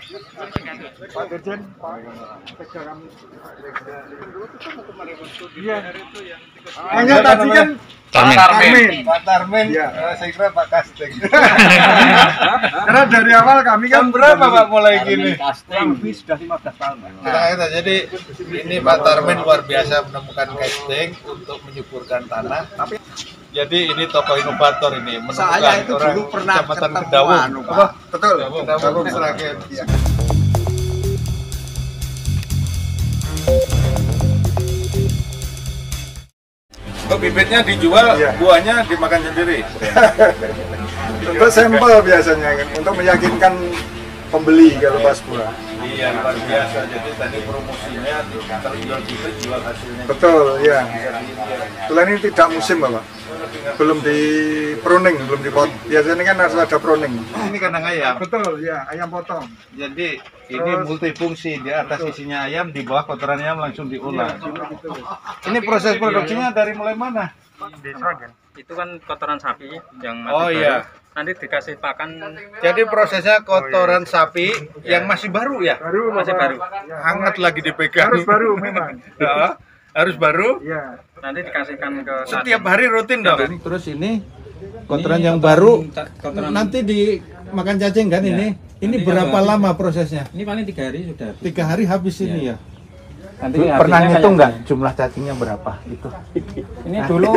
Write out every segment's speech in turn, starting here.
Pak Dirjen, Pak Sekarang. Iya. Hanya tadi kan Pak Tarmin, ya. saya kira Pak Kasting. Karena dari awal kami kan Berapa Pak mulai gini? lebih sudah 15 tahun. Nah, jadi ini Pak Tarmin luar biasa menemukan casting untuk menyuburkan tanah. Jadi ini tokoh inovator ini menemukan Saya itu orang dulu pernah Kecamatan ketemu Kedawung. anu, Pak. Betul. Kedawung Sragen. Iya. Kalau bibitnya dijual, Iya. buahnya dimakan sendiri. Untuk sampel biasanya kan, untuk meyakinkan pembeli kalau pas buah. Iya, luar biasa. Jadi tadi promosinya kalau jual bibit jual hasilnya. Betul, ya. Setelah ini tidak musim, Bapak. Belum di pruning, belum dipot. Biasanya kan harus ada pruning. Ini kandang ayam. Betul, ya, ayam potong. Jadi ini multifungsi, di atas isinya ayam, di bawah kotoran ayam langsung diolah. Ini proses produksinya dari mulai mana? Di Sragen. Itu kan kotoran sapi yang masih Oh baru. iya. Nanti dikasih pakan Jadi prosesnya kotoran sapi yang masih baru ya? Baru, masih Bapak. baru. Ya, Hangat lagi dipegang. harus baru memang. Ya, harus baru. Ya. Nanti dikasihkan ke Setiap hari rutin dong. Terus ini kotoran yang baru kotoran nanti dimakan cacing kan ini? Ini berapa lama prosesnya? ini paling 3 hari sudah. 3 hari habis ini ya? Nanti Pernah hasilnya ngitung kayak nggak jumlah cacingnya berapa itu? ini dulu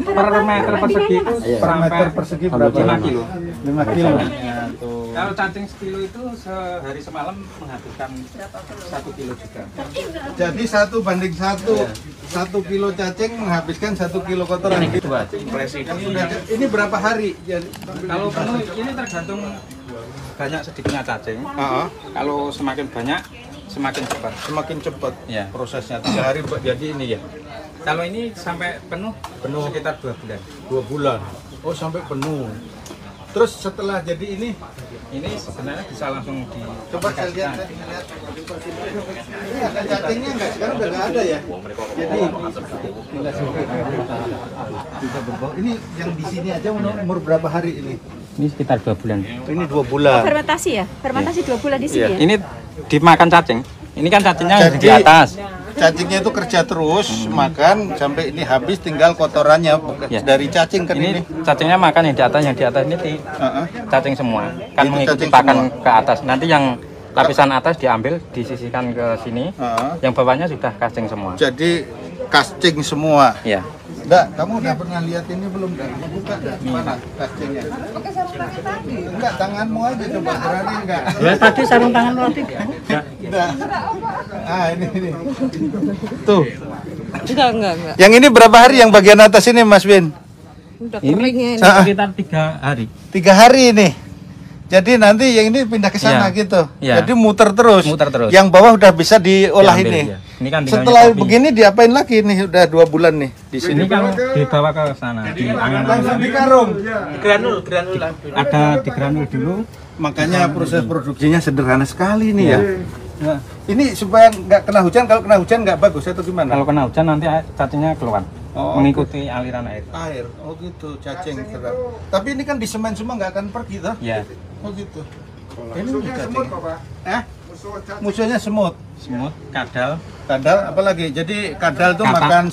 per meter persegi itu Per meter persegi berapa? 5 kilo. 5 kilo. Ya, kalau cacing sekilo itu sehari semalam menghabiskan 1 kilo juga. Jadi 1:1. 1 kilo cacing menghabiskan 1 kilo kotoran. Ini berapa hari? Jadi, Kalau penuh ini tergantung banyak sedikitnya cacing. Kalau semakin banyak semakin cepat. semakin cepat Ya. prosesnya. 3 hari jadi ini ya. Kalau ini sampai penuh sekitar 2 bulan. 2 bulan. Oh, sampai penuh. Terus setelah jadi ini sebenarnya bisa langsung di coba saya lihat, ini ada cacingnya nggak? Sekarang udah nggak ada ya. Jadi bisa berbau. Ini yang di sini aja umur berapa hari ini? Ini sekitar 2 bulan. Ini 2 bulan. Fermentasi ya? Fermentasi 2 bulan di sini ya? Ini dimakan cacing. Ini kan cacingnya Jadi, di atas. Cacingnya itu kerja terus makan sampai ini habis, tinggal kotorannya bekas Ya. dari cacing kan Ini ini. cacingnya makan yang di atas ini cacing semua. Kan Itu mengikuti cacing pakan semua. ke atas. Nanti yang lapisan atas diambil, disisihkan ke sini. Yang bawahnya sudah cacing semua. Jadi casting semua. Ya. Nggak, kamu udah pernah lihat ini belum? Dah, buka dah. Mana castingnya? Enggak, tanganmu aja coba, berani enggak? Ya tadi sarung tangan roti. Enggak. Ah, ini. Tuh. Enggak. Yang ini berapa hari yang bagian atas ini, Mas Win? Udah keringnya ini. Sekitar 3 hari. 3 hari ini. Jadi nanti yang ini pindah ke sana Iya. gitu. Iya. Jadi muter terus. Muter terus. Yang bawah udah bisa diolah Diambil, ini. ya. Ini kan tinggal Setelah nyekopi. begini diapain lagi nih? Udah 2 bulan nih di sini. Ini kalau dibawa ke sana, di Langsung angan-angan. di karung. Ada di granul dulu. Makanya proses produksinya sederhana sekali nih ya. Nah, ini supaya nggak kena hujan. Kalau kena hujan nggak bagus atau gimana? Kalau kena hujan nanti cacingnya keluar. Oh. Mengikuti aliran air. Air. Oh gitu, cacing terap. Tapi ini kan di semen semua nggak akan pergi toh? Ya, Oh gitu. Ini Musuhnya cacing. semut, Bapak. Musuh cacing. Musuhnya semut. semut, kadal, Kadal apalagi? Jadi kadal tuh Katak. makan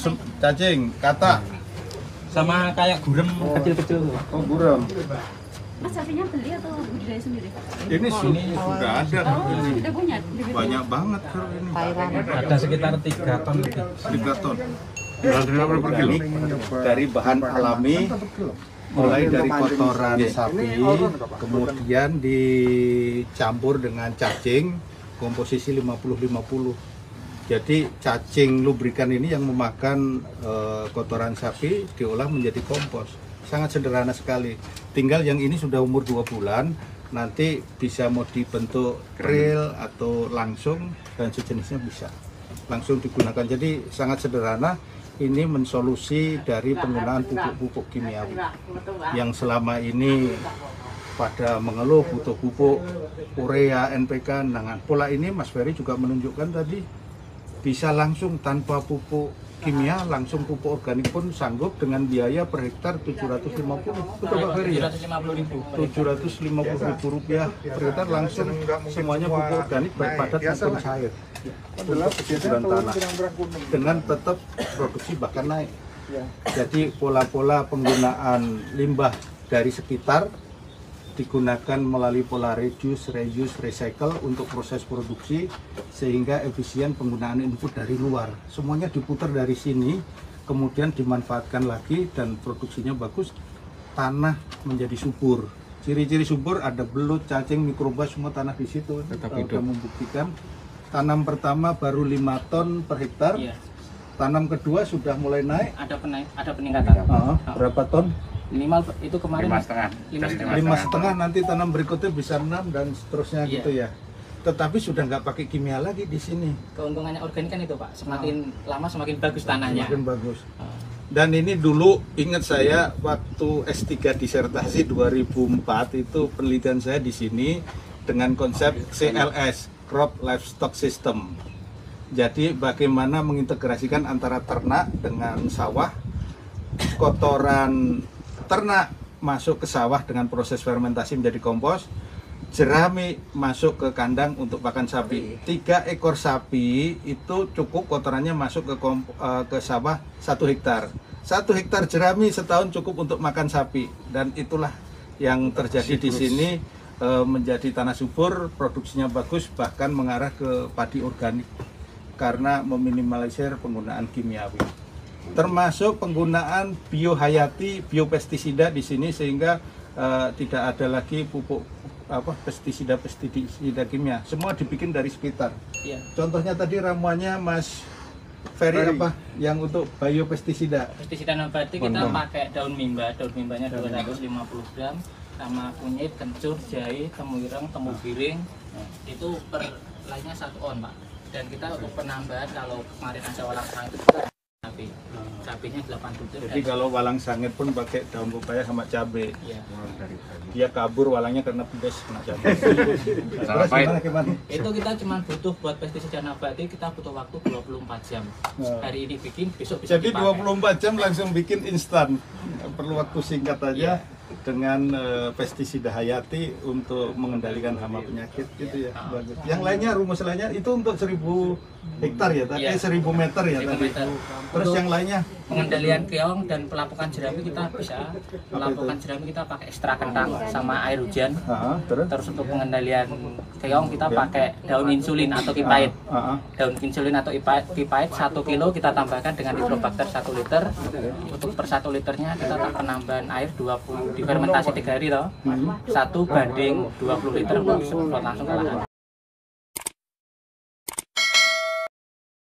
cacing, katak. sama kayak gurem kecil-kecil tuh. Oh buram. Mas sapinya beli atau budidaya sendiri? Ini sudah ada. Oh, sudah punya. Banyak banget kalau ini. Ada sekitar 3 ton lebih. 3 ton. Per kilo. Dari bahan alami, mulai dari kotoran sapi, kemudian dicampur dengan cacing, komposisi 50-50. Jadi cacing lubrikan ini yang memakan kotoran sapi diolah menjadi kompos. Sangat sederhana sekali. Tinggal yang ini sudah umur 2 bulan, nanti bisa mau dibentuk reel atau langsung dan sejenisnya bisa langsung digunakan. Jadi sangat sederhana. Ini mensolusi dari penggunaan pupuk-pupuk kimiawi yang selama ini pada mengeluh butuh pupuk urea, NPK. Nah, pola ini Mas Ferry juga menunjukkan tadi bisa langsung tanpa pupuk kimia, langsung pupuk organik pun sanggup dengan biaya per hektar 750. Betul Pak Ferry ya? 750.000 rupiah per hektar langsung semuanya pupuk organik baik padat maupun cair untuk kesuburan tanah dengan tetap produksi bahkan naik. Jadi pola-pola penggunaan limbah dari sekitar digunakan melalui pola reduce, reuse, recycle untuk proses produksi sehingga efisien penggunaan input dari luar. Semuanya diputar dari sini, kemudian dimanfaatkan lagi dan produksinya bagus. Tanah menjadi subur. Ciri-ciri subur ada belut, cacing, mikroba, semua tanah di situ. Tetap Sudah membuktikan. Tanam pertama baru 5 ton per hektar. Iya. Tanam kedua sudah mulai naik. Ada peningkatan. Berapa ton? Minimal itu kemarin 5,5, nanti tanam berikutnya bisa 6 dan seterusnya Iya. gitu ya. Tetapi sudah nggak pakai kimia lagi di sini. keuntungannya organik kan itu Pak, semakin lama semakin bagus tanahnya. Semakin bagus. Dan ini dulu ingat saya waktu S3 disertasi 2004 itu penelitian saya di sini dengan konsep CLS, Crop Livestock System. Jadi bagaimana mengintegrasikan antara ternak dengan sawah, kotoran ternak masuk ke sawah dengan proses fermentasi menjadi kompos, jerami masuk ke kandang untuk pakan sapi. 3 ekor sapi itu cukup kotorannya masuk ke sawah 1 hektar. 1 hektar jerami setahun cukup untuk makan sapi, dan itulah yang terjadi di sini. Menjadi tanah subur, produksinya bagus, bahkan mengarah ke padi organik karena meminimalisir penggunaan kimiawi. Termasuk penggunaan biohayati, biopestisida di sini sehingga tidak ada lagi pupuk pestisida kimia. Semua dibikin dari sekitar. Iya. Contohnya tadi ramuannya Mas Ferry apa yang untuk biopestisida? Pestisida nabati kita pakai daun mimba, daun mimbanya 250 gram, sama kunyit, kencur, jahe, temu ireng, temu giring. Itu per lainnya 1 on Pak. Dan kita untuk penambahan kalau kemarin ada walang sangit itu kita sapi. Cabenya 8 butir. Jadi kalau walang sangit pun pakai daun pepaya sama cabai. Iya. Dia kabur walangnya karena pedas kena cabai. Terus gimana? Itu kita cuma butuh buat pestisida nabati kita butuh waktu 24 jam. Hari ini bikin, besok bisa Jadi dipakai. 24 jam langsung bikin instan. Perlu waktu singkat aja. Iya. Dengan pestisida hayati untuk mengendalikan hama penyakit gitu ya. Bagus. Yang lainnya, rumus lainnya itu untuk 1000 hektar ya, tadi 1000 meter ya 1000 tadi. meter. Terus yang lainnya Pengendalian keong dan pelapukan jerami kita bisa. Pelapukan jerami kita pakai ekstra kentang sama air hujan. Terus untuk pengendalian keong kita pakai daun insulin atau kipait. Daun insulin atau kipait 1 kilo kita tambahkan dengan nitrobakter 1 liter. Untuk per 1 liternya kita penambahan air 20, difermentasi 3 hari toh. 1 banding 20 liter untuk semprot langsung ke lahan.